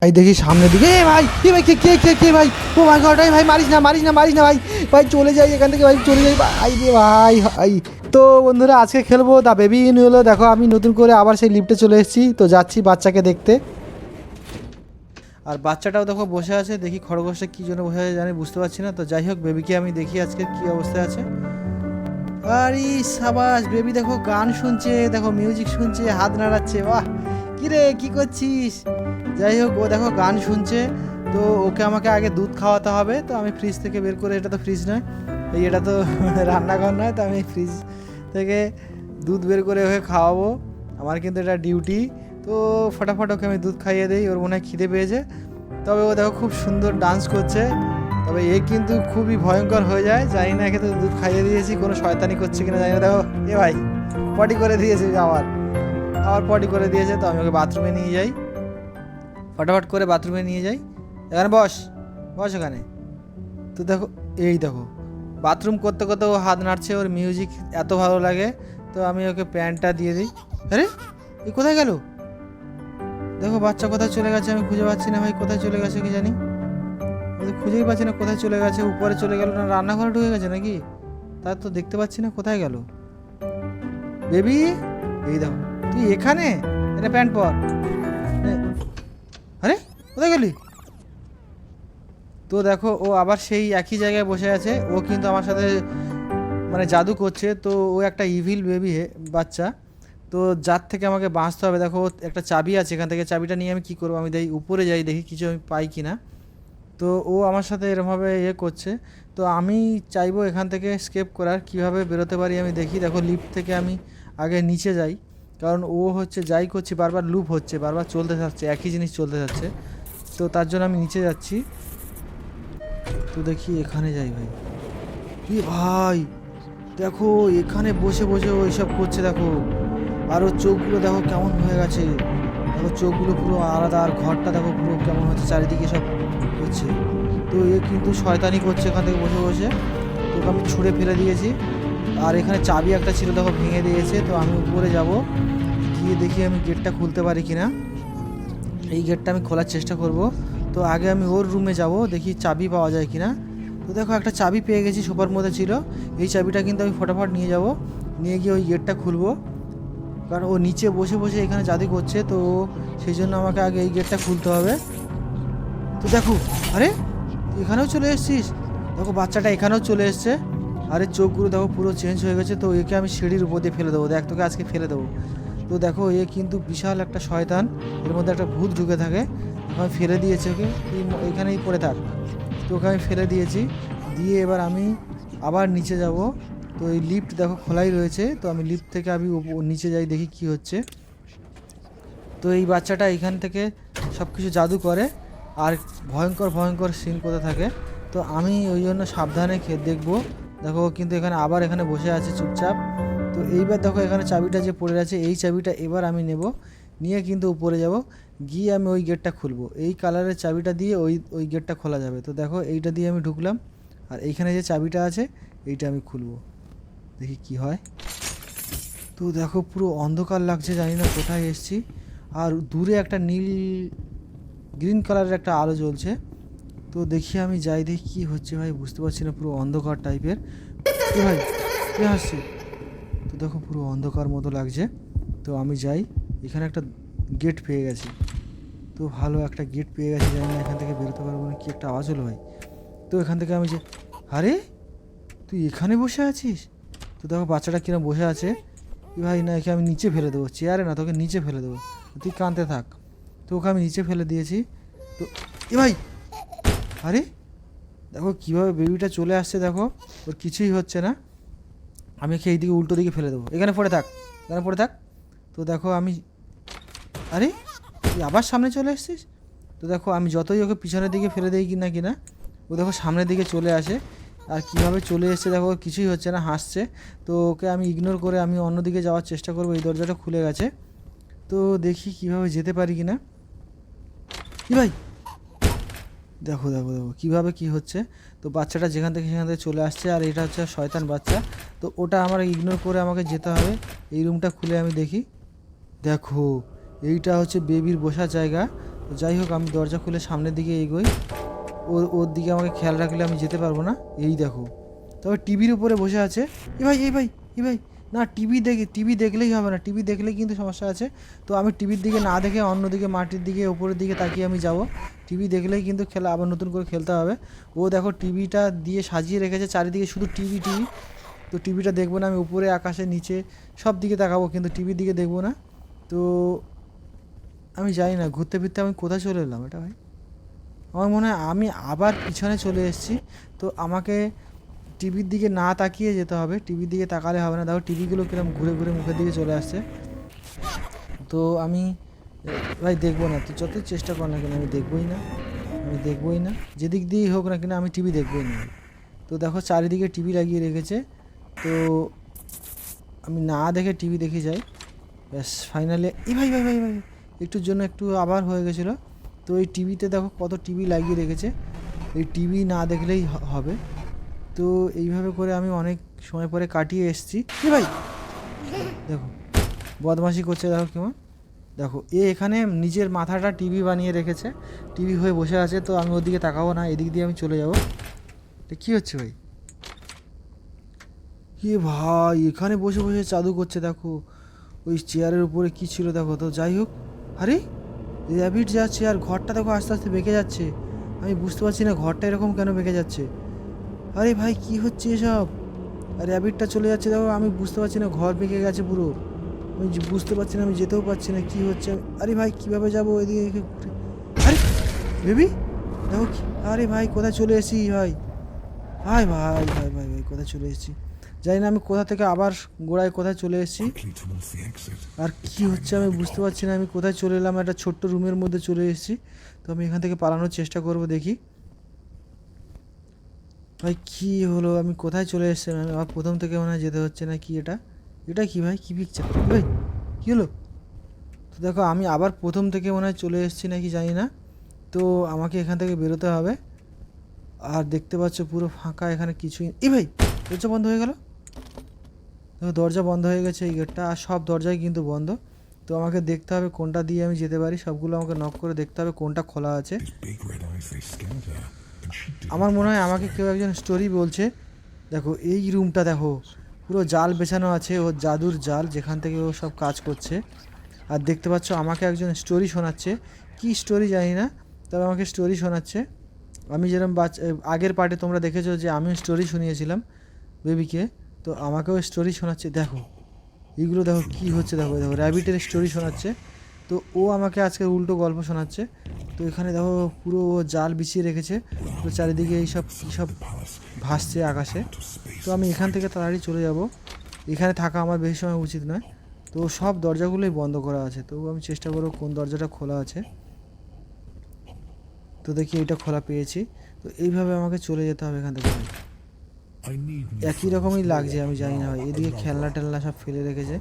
ভাই দেখি সামনের দিকে, এ ভাই, এ ভাই, কে কে কে কে ভাই, ও মাই গড, ভাই মারিস না মারিস না মারিস না ভাই, ভাই চলে যাই এখান থেকে, ভাই চলে যাই ভাই রে ভাই ভাই। তো বন্ধুরা আজকে খেলবো দা বেবি ইন হলো। দেখো আমি নতুন করে আবার সেই লিফটে চলে এসেছি, তো যাচ্ছি বাচ্চাকে দেখতে। আর বাচ্চাটাও দেখো বসে আছে, দেখি খরগোশটা কী জন্য বসে আছে জানি বুঝতে পারছি না। তো যাই হোক, বেবিকে আমি দেখি আজকে কী অবস্থায় আছে। আরে সাবাস, বেবি দেখো গান শুনছে, দেখো মিউজিক শুনছে, হাত নাড়াচ্ছে, বাহ। কিরে কি করছিস? যাই হোক, ও দেখো গান শুনছে। তো ওকে আমাকে আগে দুধ খাওয়াতে হবে। তো আমি ফ্রিজ থেকে বের করে, এটা তো ফ্রিজ নয়, এটা তো রান্নাঘর নয়, তো আমি ফ্রিজ থেকে দুধ বের করে ওকে খাওয়াবো। আমার কিন্তু এটা ডিউটি। তো ফটাফট ওকে আমি দুধ খাইয়ে দিই, ওর মনে হয় খিদে পেয়েছে। তবে ও দেখো খুব সুন্দর ডান্স করছে। তবে এ কিন্তু খুবই ভয়ঙ্কর হয়ে যায়, জানি না, একে তো দুধ খাইয়ে দিয়েছি, কোনো শয়তানি করছে কিনা জানি না। দেখো এ ভাই পটি করে দিয়েছে, আবার আবার পটি করে দিয়েছে। তো আমি ওকে বাথরুমে নিয়ে যাই, ফটাফট করে বাথরুমে নিয়ে যাই। এখানে বস, বস এখানে। তো দেখো, এই দেখো বাথরুম করতে করতে ও হাত নাড়ছে, ওর মিউজিক এত ভালো লাগে। তো আমি ওকে প্যান্টটা দিয়ে দিই। আরে এই কোথায় গেল? দেখো বাচ্চা কোথায় চলে গেছে, আমি খুঁজে পাচ্ছি না ভাই, কোথায় চলে গেছে কি জানি, আমি তো খুঁজেই পাচ্ছি না কোথায় চলে গেছে। উপরে চলে গেল না রান্নাঘরে ঢুকে গেছে নাকি, তার তো দেখতে পাচ্ছি না কোথায় গেল। বেবি, এই দেখো তুই এখানে, এটা প্যান্ট পর। আরে কোথায় গেলি? তো দেখো ও আবার সেই একই জায়গায় বসে আছে, ও কিন্তু আমার সাথে মানে জাদু করছে। তো ও একটা ইভিল বেবি বাচ্চা, তো যার থেকে আমাকে বাঁচতে হবে। দেখো একটা চাবি আছে, এখান থেকে চাবিটা নিয়ে আমি কি করবো, আমি দেখি উপরে যাই, দেখি কিছু আমি পাই কি না। তো ও আমার সাথে এরমভাবে করছে। তো আমি চাইবো এখান থেকে স্কেপ করার, কিভাবে বেরোতে পারি আমি দেখি। দেখো লিফট থেকে আমি আগে নিচে যাই, কারণ ও হচ্ছে যাই করছি বারবার লুপ হচ্ছে, বারবার চলতে থাকছে, একই জিনিস চলতে থাকছে। তো তার জন্য আমি নিচে যাচ্ছি। তো দেখি এখানে যাই ভাই। এ ভাই দেখো এখানে বসে বসে ওই সব করছে, দেখো। আর ওর চোখগুলো দেখো কেমন হয়ে গেছে, দেখো চোখগুলো পুরো আলাদা। আর ঘরটা দেখো পুরো কেমন হচ্ছে, চারিদিকে সব হচ্ছে। তো এ কিন্তু শয়তানি করছে এখান থেকে বসে বসে। তোকে আমি ছুঁড়ে ফেলে দিয়েছি। আর এখানে চাবি একটা ছিল, দেখো ভেঙে দিয়েছে। তো আমি উপরে যাব, গিয়ে দেখি আমি গেটটা খুলতে পারি কিনা। এই গেটটা আমি খোলার চেষ্টা করব। তো আগে আমি ওর রুমে যাব, দেখি চাবি পাওয়া যায় কিনা। তো দেখো একটা চাবি পেয়ে গেছি, সোফার মধ্যে ছিল। এই চাবিটা কিন্তু আমি ফটাফট নিয়ে যাব, নিয়ে গিয়ে ওই গেটটা খুলবো। কারণ ও নিচে বসে বসে এখানে জাদু করছে, তো সেই জন্য আমাকে আগে এই গেটটা খুলতে হবে। তো দেখো, আরে তুই এখানেও চলে এসেছিস। দেখো বাচ্চাটা এখানেও চলে এসছে। আরে চোখগুলো দেখো পুরো চেঞ্জ হয়ে গেছে। তো একে আমি সিঁড়ির উপর দিয়ে ফেলে দেবো, দেখ তোকে আজকে ফেলে দেবো। তো দেখো এ কিন্তু বিশাল একটা শয়তান, এর মধ্যে একটা ভূত ঢুকে থাকে। আমি ফেলে দিয়েছি ওকে, তুই এখানেই পড়ে থাক। তো ওকে আমি ফেলে দিয়েছি, দিয়ে এবার আমি আবার নিচে যাব। তো এই লিফট দেখো খোলাই রয়েছে, তো আমি লিফট থেকে আমি নিচে যাই, দেখি কি হচ্ছে। তো এই বাচ্চাটা এখান থেকে সব কিছু জাদু করে, আর ভয়ঙ্কর ভয়ঙ্কর সিন করতে থাকে। তো আমি ওই জন্য সাবধানে দেখবো। দেখো কিন্তু এখানে আবার এখানে বসে আছে চুপচাপ। তো এইবার দেখো এখানে চাবিটা যে পড়ে আছে, এই চাবিটা এবার আমি নেব, নিয়ে কিন্তু উপরে যাব, গিয়ে আমি ওই গেটটা খুলবো। এই কালারের চাবিটা দিয়ে ওই ওই গেটটা খোলা যাবে। তো দেখো এইটা দিয়ে আমি ঢুকলাম, আর এইখানে যে চাবিটা আছে এইটা আমি খুলবো, দেখি কি হয়। তো দেখো পুরো অন্ধকার লাগছে, জানি না কোথায় এসেছি। আর দূরে একটা নীল গ্রিন কালারের একটা আলো জ্বলছে। তো দেখি আমি যাই, দেখি কী হচ্ছে ভাই, বুঝতে পারছি না, পুরো অন্ধকার টাইপের। এ ভাই কে আসছে? তো দেখো পুরো অন্ধকার মতো লাগছে। তো আমি যাই, এখানে একটা গেট পেয়ে গেছি। তো ভালো একটা গেট পেয়ে গেছি, জানি না এখান থেকে বেরোতে পারবো না, কি একটা আওয়াজ হলো ভাই। তো এখান থেকে আমি যে, আরে তুই এখানে বসে আছিস? তো দেখো বাচ্চাটা কিরম বসে আছে। ভাই না, একে আমি নিচে ফেলে দেবো, চেয়ারে না, তোকে নিচে ফেলে দেবো, তুই কাঁদতে থাক। তো ওকে আমি নিচে ফেলে দিয়েছি। তো এ ভাই, আরে দেখো কীভাবে বেবিটা চলে আসছে, দেখো ওর কিছুই হচ্ছে না। আমি একে এইদিকে উল্টো দিকে ফেলে দেবো, এখানে পড়ে থাক, এখানে পড়ে থাক। তো দেখো আমি, আরে তুই আবার সামনে চলে এসেছিস। তো দেখো আমি যতই ওকে পিছনের দিকে ফেলে দিই কিনা কিনা, ও দেখো সামনের দিকে চলে আসে। আর কীভাবে চলে এসছে দেখো, কিছুই হচ্ছে না, হাসছে। তো ওকে আমি ইগনোর করে আমি অন্যদিকে যাওয়ার চেষ্টা করবো, এই দরজাটা খুলে গেছে। তো দেখি কীভাবে যেতে পারি কি না। কি ভাই, দেখো দেখো দেখো কীভাবে কী হচ্ছে। তো বাচ্চাটা যেখান থেকে সেখান থেকে চলে আসছে, আর এটা হচ্ছে শয়তান বাচ্চা। তো ওটা আমার ইগনোর করে আমাকে যেতে হবে। এই রুমটা খুলে আমি দেখি, দেখো এইটা হচ্ছে বেবির বসার জায়গা। তো যাই হোক আমি দরজা খুলে সামনের দিকে এগোই। ওর দিকে আমাকে খেয়াল রাখলে আমি যেতে পারবো না। এই দেখো, তবে টিভির উপরে বসে আছে। এ ভাই না, টিভি দেখলেই হবে না, টিভি দেখলেই কিন্তু সমস্যা আছে। তো আমি টিভির দিকে না দেখে অন্যদিকে মাটির দিকে উপরের দিকে তাকিয়ে আমি যাব। টিভি দেখলেই কিন্তু খেলা আবার নতুন করে খেলতে হবে। ও দেখো টিভিটা দিয়ে সাজিয়ে রেখেছে চারিদিকে, শুধু টিভি। তো টিভিটা দেখবো না আমি, উপরে আকাশে নিচে সব দিকে তাকাবো, কিন্তু টিভির দিকে দেখবো না। তো আমি জানি না ঘুরতে ফিরতে আমি কোথায় চলে এলাম এটা ভাই। আমার মনে হয় আমি আবার পিছনে চলে এসেছি। তো আমাকে টিভির দিকে না তাকিয়ে যেতে হবে, টিভির দিকে তাকালে হবে না। দেখো টিভিগুলো কিরকম ঘুরে ঘুরে মুখের দিকে চলে আসছে। তো আমি ভাই দেখবো না, তো যতই চেষ্টা কর না কেন আমি দেখবই না, যেদিক দিয়েই হোক না কেন আমি টিভি দেখবই না। তো দেখো চারিদিকে টিভি লাগিয়ে রেখেছে, তো আমি না দেখে টিভি দেখে যাই। ব্যাস ফাইনালি ভাই একটুর জন্য একটু আবার হয়ে গেছিলো। তো এই টিভিতে দেখো কত টিভি লাগিয়ে রেখেছে, এই টিভি না দেখলেই হবে। তো এইভাবে করে আমি অনেক সময় পরে কাটিয়ে এসেছি। ভাই দেখো বদমাশি করছে, দেখো কেমন, দেখো এখানে নিজের মাথাটা টিভি বানিয়ে রেখেছে, টিভি হয়ে বসে আছে। তো আমি ওদিকে তাকাবো না, এদিক দিয়ে আমি চলে যাবো। কী হচ্ছে ভাই? ভাই এখানে বসে বসে জাদু করছে, দেখো ওই চেয়ারের উপরে কী ছিল দেখো। তো যাই হোক, আরে র্যাবিট যাচ্ছে আর ঘরটা দেখো আস্তে আস্তে বেঁকে যাচ্ছে। আমি বুঝতে পারছি না ঘরটা এরকম কেন বেঁকে যাচ্ছে। আরে ভাই কি হচ্ছে এসব? র্যাবিটটা চলে যাচ্ছে দেখো, আমি বুঝতে পারছি না, ঘর বেঁকে গেছে পুরো। আমি বুঝতে পারছি না, আমি যেতেও পারছি না, কি হচ্ছে। আরে ভাই কীভাবে যাবো এদিকে? আরে বেবি দেখো, আরে ভাই কোথায় চলে এসেছি ভাই? ভাই কোথায় চলে এসেছি জানি না, আমি কোথা থেকে আবার গোড়ায় কোথায় চলে এসেছি। আর কি হচ্ছে আমি বুঝতে পারছি না, আমি কোথায় চলে এলাম, একটা ছোট্ট রুমের মধ্যে চলে এসেছি। তো আমি এখান থেকে পালানোর চেষ্টা করব, দেখি ভাই কি হলো, আমি কোথায় চলে এসেছি। আমি আবার প্রথম থেকে মনে হয় যেতে হচ্ছে না কি, এটা কি ভাই, কি পিকচার ভাই, কী হলো? তো দেখো আমি আবার প্রথম থেকে মনে হয় চলে এসেছি নাকি জানি না। তো আমাকে এখান থেকে বেরোতে হবে। আর দেখতে পাচ্ছ পুরো ফাঁকা, এখানে কিছুই। ভাই দরজা বন্ধ হয়ে গেল, দেখো দরজা বন্ধ হয়ে গেছে এই গেটটা, আর সব দরজাই কিন্তু বন্ধ। তো আমাকে দেখতে হবে কোনটা দিয়ে আমি যেতে পারি, সবগুলো আমাকে নক করে দেখতে হবে কোনটা খোলা আছে। আমার মনে হয় আমাকে কেউ একজন স্টোরি বলছে। দেখো এই রুমটা দেখো, পুরো জাল বেছানো আছে, ওর জাদুর জাল, যেখান থেকে ও সব কাজ করছে। আর দেখতে পাচ্ছ আমাকে একজন স্টোরি শোনাচ্ছে, কি স্টোরি জানি না, তবে আমাকে স্টোরি শোনাচ্ছে। আমি যেরকম আগের পার্টে তোমরা দেখেছো যে আমিও স্টোরি শুনিয়েছিলাম বেবিকে, তো আমাকেও স্টোরি শোনাচ্ছে। দেখো এইগুলো দেখো কি হচ্ছে, দেখো র্যাবিটের স্টোরি শোনাচ্ছে। তো ও আমাকে আজকে উল্টো গল্প শোনাচ্ছে। তো এখানে দেখো পুরো জাল বিছিয়ে রেখেছে, পুরো চারিদিকে এইসব কী সব ভাসছে আকাশে। তো আমি এখান থেকে তাড়াতাড়ি চলে যাব, এখানে থাকা আমার বেশি সময় উচিত নয়। তো সব দরজাগুলোই বন্ধ করা আছে, তো আমি চেষ্টা করবো কোন দরজাটা খোলা আছে। তো দেখি এটা খোলা পেয়েছি। তো এইভাবে আমাকে চলে যেতে হবে এখান থেকে। একই রকমই লাগছে, আমি জানি না ভাই, এদিকে খেলনা টেলনা সব ফেলে রেখেছে।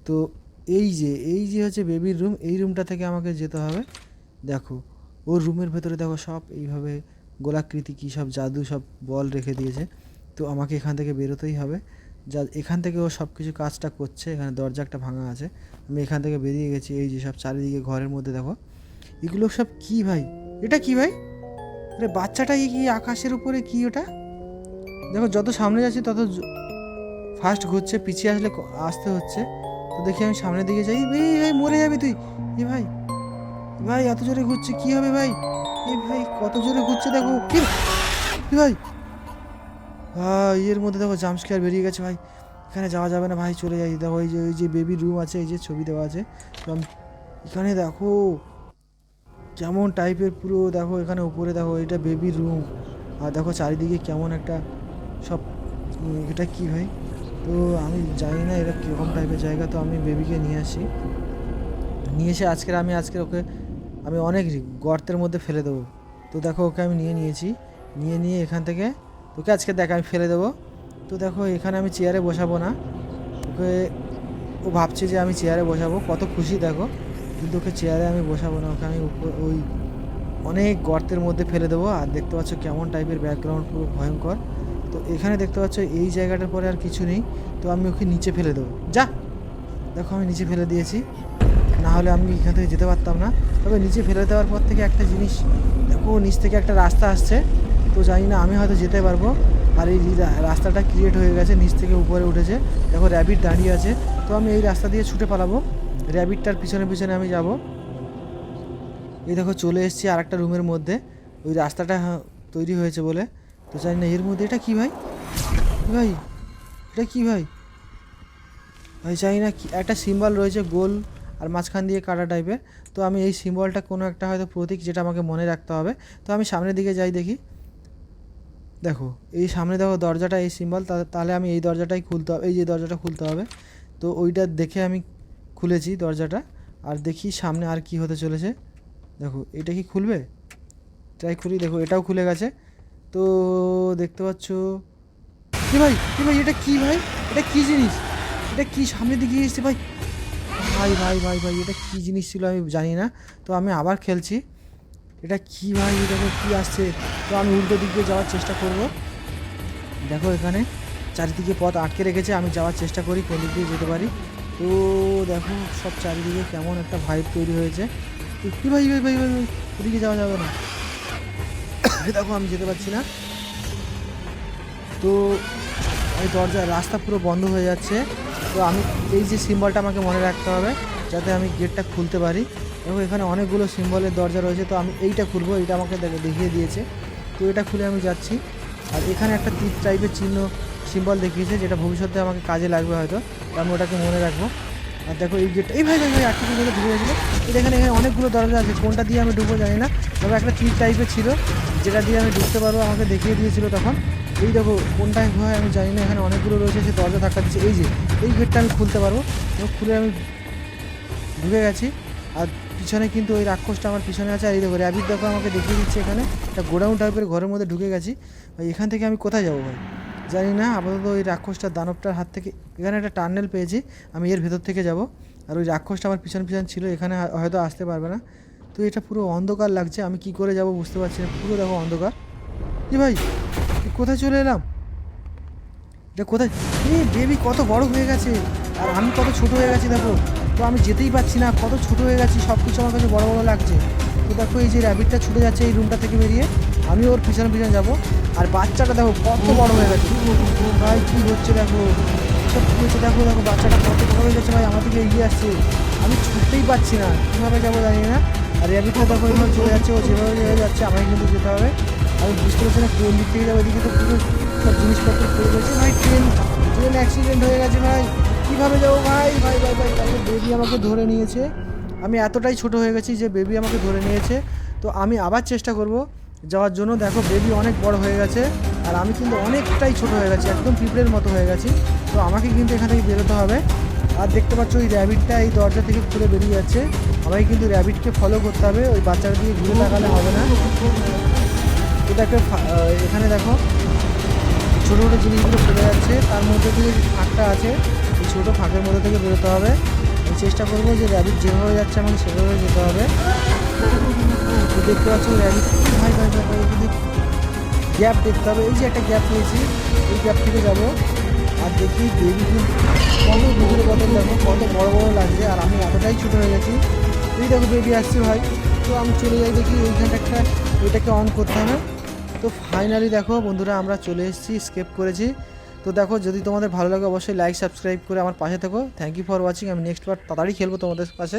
তো এই যে হচ্ছে বেবির রুম, এই রুমটা থেকে আমাকে যেতে হবে। দেখো ওর রুমের ভেতরে দেখো সব এইভাবে গোলাকৃতি কী সব জাদু সব বল রেখে দিয়েছে। তো আমাকে এখান থেকে বেরোতেই হবে, যা এখান থেকে ও সব কিছু কাজটা করছে। এখানে দরজা একটা ভাঙা আছে, আমি এখান থেকে বেরিয়ে গেছি। এই যে সব চারিদিকে ঘরের মধ্যে দেখো এগুলো সব কি ভাই, এটা কি ভাই? আরে বাচ্চাটা কি আকাশের উপরে কি ওটা? দেখো যত সামনে যাচ্ছি তত ফাস্ট ঘুরছে, পিছিয়ে আসতে হচ্ছে। তো দেখি আমি সামনের দিকে যাই, ভাই মরে যাবি তুই। ভাই এত জোরে ঘুরছে, কি হবে ভাই? ভাই কত জোরে ঘুরছে দেখো, কি ভাই? এর মধ্যে দেখো জাম্পস্কেয়ার বেরিয়ে গেছে ভাই, এখানে যাওয়া যাবে না ভাই, চলে যাই। দেখো এই যে বেবি রুম আছে, এই যে ছবি দেওয়া আছে। তো আমি এখানে দেখো কেমন টাইপের পুরো, দেখো এখানে উপরে দেখো এটা বেবি রুম। আর দেখো চারিদিকে কেমন একটা সব, এটা কি ভাই? তো আমি জানি না এটা কীরকম টাইপের জায়গা। তো আমি বেবিকে নিয়ে এসে আজকে ওকে আমি অনেক গর্তের মধ্যে ফেলে দেবো। তো দেখো ওকে আমি নিয়ে এখান থেকে ওকে আজকে দেখ আমি ফেলে দেবো। তো দেখো এখানে আমি চেয়ারে বসাবো না ওকে, ও ভাবছে যে আমি চেয়ারে বসাবো, কত খুশি দেখো। কিন্তু ওকে চেয়ারে আমি বসাবো না, ওকে আমি ওই অনেক গর্তের মধ্যে ফেলে দেবো। আর দেখতে পাচ্ছ কেমন টাইপের ব্যাকগ্রাউন্ড, পুরো ভয়ঙ্কর। তো এখানে দেখতে পাচ্ছ এই জায়গাটার পরে আর কিছু নেই, তো আমি ওকে নিচে ফেলে দেবো। যা দেখো আমি নিচে ফেলে দিয়েছি। না হলে আমি এখান থেকে যেতে পারতাম না। তবে নিচে ফেলে দেওয়ার পর থেকে একটা জিনিস দেখো, নিচ থেকে একটা রাস্তা আসছে, তো জানি না আমি হয়তো যেতে পারবো। আর এই রাস্তাটা ক্রিয়েট হয়ে গেছে, নিচ থেকে উপরে উঠেছে। দেখো র্যাবিট দাঁড়িয়ে আছে, তো আমি এই রাস্তা দিয়ে ছুটে পালাবো, র্যাবিটটার পিছনে পিছনে আমি যাব। এই দেখো চলে এসেছি আর একটা রুমের মধ্যে, ওই রাস্তাটা তৈরি হয়েছে বলে। তো জানি না এর মধ্যে এটা কি ভাই, ভাই এটা কি ভাই, ভাই জানি না কি একটা সিম্বল রয়েছে গোল আর মাঝখান দিয়ে কাটা টাইপের। তো আমি এই সিম্বলটা কোনো একটা হয়তো প্রতীক, যেটা আমাকে মনে রাখতে হবে। তো আমি সামনের দিকে যাই, দেখি দেখো এই সামনে দেখো দরজাটা এই সিম্বল, তাহলে আমি এই দরজাটাই খুলতে হবে, এই যে দরজাটা খুলতে হবে। তো ওইটা দেখে আমি খুলেছি দরজাটা। আর দেখি সামনে আর কি হতে চলেছে। দেখো এটা কি খুলবে, ট্রাই করি। দেখো এটাও খুলে গেছে। তো দেখতে পাচ্ছ কি ভাই, কি ভাই এটা কি ভাই, এটা কি জিনিস, এটা কি সামনের দিকে এসছে ভাই, ভাই ভাই ভাই ভাই এটা কি জিনিস ছিল আমি জানি না। তো আমি আবার খেলছি, এটা কি ভাই, দেখো কি আসছে। তো আমি উল্টো দিক দিয়ে যাওয়ার চেষ্টা করব। দেখো এখানে চারিদিকে পথ আটকে রেখেছে, আমি যাওয়ার চেষ্টা করি কোন দিক দিয়ে যেতে পারি। তো দেখো সব চারিদিকে কেমন একটা ভাইব তৈরি হয়েছে। তো কি ভাই ভাই ভাই ভাই ভাই, ওদিকে যাওয়া যাবে না। দেখো আমি যেতে পারছি না। তো এই দরজা রাস্তা পুরো বন্ধ হয়ে যাচ্ছে। তো আমি এই যে সিম্বলটা আমাকে মনে রাখতে হবে, যাতে আমি গেটটা খুলতে পারি। এবং এখানে অনেকগুলো সিম্বলের দরজা রয়েছে, তো আমি এইটা খুলবো, এইটা আমাকে দেখিয়ে দিয়েছে। তো এটা খুলে আমি যাচ্ছি। আর এখানে একটা তীর টাইপের চিহ্ন সিম্বল দেখিয়েছে, যেটা ভবিষ্যতে আমাকে কাজে লাগবে হয়তো, তো আমি ওটাকে মনে রাখবো। আর দেখো এই গেটটা, এই ভাই ভাই ভাই আটকে ঢুকে গেছিলো। এখানে এখানে অনেকগুলো দরজা আছে, কোনটা দিয়ে আমি ঢুকবো জানি না। তবে একটা তীর টাইপের ছিল, যেটা দিয়ে আমি ঢুকতে পারবো, আমাকে দেখিয়ে দিয়েছিল তখন। এই দেখো কোনটায় হয় আমি জানি না, এখানে অনেকগুলো রয়েছে, যে দরজা ধাক্কা দিচ্ছে। এই যে এই গেটটা আমি খুলতে পারবো, তো খুলে আমি ঢুকে গেছি। আর পিছনে কিন্তু ওই রাক্ষসটা আমার পিছনে আছে। আর এই দেখো র্যাবিট দেখো আমাকে দেখিয়ে দিচ্ছে, এখানে একটা গোডাউন টাইপের ঘরের মধ্যে ঢুকে গেছি। ভাই এখান থেকে আমি কোথায় যাবো ভাই জানি না। আপাতত ওই রাক্ষসটার দানবটার হাত থেকে এখানে একটা টার্নেল পেয়েছি, আমি এর ভেতর থেকে যাব। আর ওই রাক্ষসটা আমার পিছন পিছন ছিল, এখানে হয়তো আসতে পারবে না। তো এটা পুরো অন্ধকার লাগছে, আমি কি করে যাব বুঝতে পারছি না, পুরো দেখো অন্ধকার। কি ভাই কোথায় চলে এলাম, এটা কোথায়, এই বেবি কত বড় হয়ে গেছে আর আমি কত ছোট হয়ে গেছি দেখো। তো আমি যেতেই পারছি না, কত ছোট হয়ে গেছি, সব কিছু আমার কাছে বড় বড় লাগছে। তো দেখো এই যে র্যাবিটটা ছুটে যাচ্ছে এই রুমটা থেকে বেরিয়ে, আমি ওর পিছনে পিছনে যাবো। আর বাচ্চাটা দেখো কত বড় হয়ে গেছে, ভাই কী হচ্ছে দেখো, সব কী হচ্ছে দেখো, দেখো বাচ্চাটা কত বড় হয়ে গেছে ভাই, আমার দিকে এগিয়ে আসছে, আমি ছুটতেই পারছি না, কীভাবে যাবো জানি না। আর র্যাবিটটা দেখো এইভাবে চলে যাচ্ছে, ও যেভাবে যাচ্ছে আমাকে কিন্তু যেতে হবে। আমি বুঝতে পারছি না কোন দিক থেকে যাবো, এদিকে তো পুরো সব জিনিসপত্র পড়ে গেছে ভাই, ট্রেন ট্রেন অ্যাক্সিডেন্ট হয়ে গেছে ভাই, কীভাবে যাবো ভাই, ভাই ভাই ভাই ভাই বেবি আমাকে ধরে নিয়েছে। আমি এতটাই ছোট হয়ে গেছি যে বেবি আমাকে ধরে নিয়েছে। তো আমি আবার চেষ্টা করব যাওয়ার জন্য। দেখো বেবি অনেক বড় হয়ে গেছে, আর আমি কিন্তু অনেকটাই ছোট হয়ে গেছি, একদম পিঁপড়ের মতো হয়ে গেছি। তো আমাকে কিন্তু এখান থেকে বেরোতে হবে। আর দেখতে পাচ্ছ ওই র্যাবিটটা এই দরজা থেকে খুলে বেরিয়ে যাচ্ছে, আমাকে কিন্তু র্যাবিটকে ফলো করতে হবে, ওই বাচ্চাটা দিয়ে ঘুরে তাকালে হবে না। এটা একটা এখানে দেখো ছোটো ছোটো জিনিসগুলো ফেলে যাচ্ছে, তার মধ্যে থেকে ফাঁকটা আছে, এই ছোটো ফাঁকের মধ্যে থেকে বেরোতে হবে। আমি চেষ্টা করবো যে র্যাবিট যেভাবে যাচ্ছে আমাকে সেভাবে যেতে হবে। তো দেখতে পাচ্ছ র্যাবিট, ভাই ভাই ভাই ভাই এখানে গ্যাপ দেখতে হবে, এই যে একটা গ্যাপ পেয়েছি, এই গ্যাপ থেকে যাব। আর দেখি বেবি কত দূরে কত দেখো কত বড় বড় লাগছে, আর আমি এতটাই ছোটো হয়ে গেছি। এই দেখো বেবি আসছে ভাই, তো আমি চলে যাই, দেখি এইখানটা একটা ওইটাকে অন করতে হবে। তো ফাইনালি দেখো বন্ধুরা আমরা চলে এসেছি, স্কেপ করেছি। তো দেখো যদি তোমাদের ভালো লাগে অবশ্যই লাইক সাবস্ক্রাইব করে আমার পাশে থেকো। থ্যাংক ইউ ফর ওয়াচিং, আমি নেক্সট বার তাড়াতাড়ি খেলবো তোমাদের পাশে।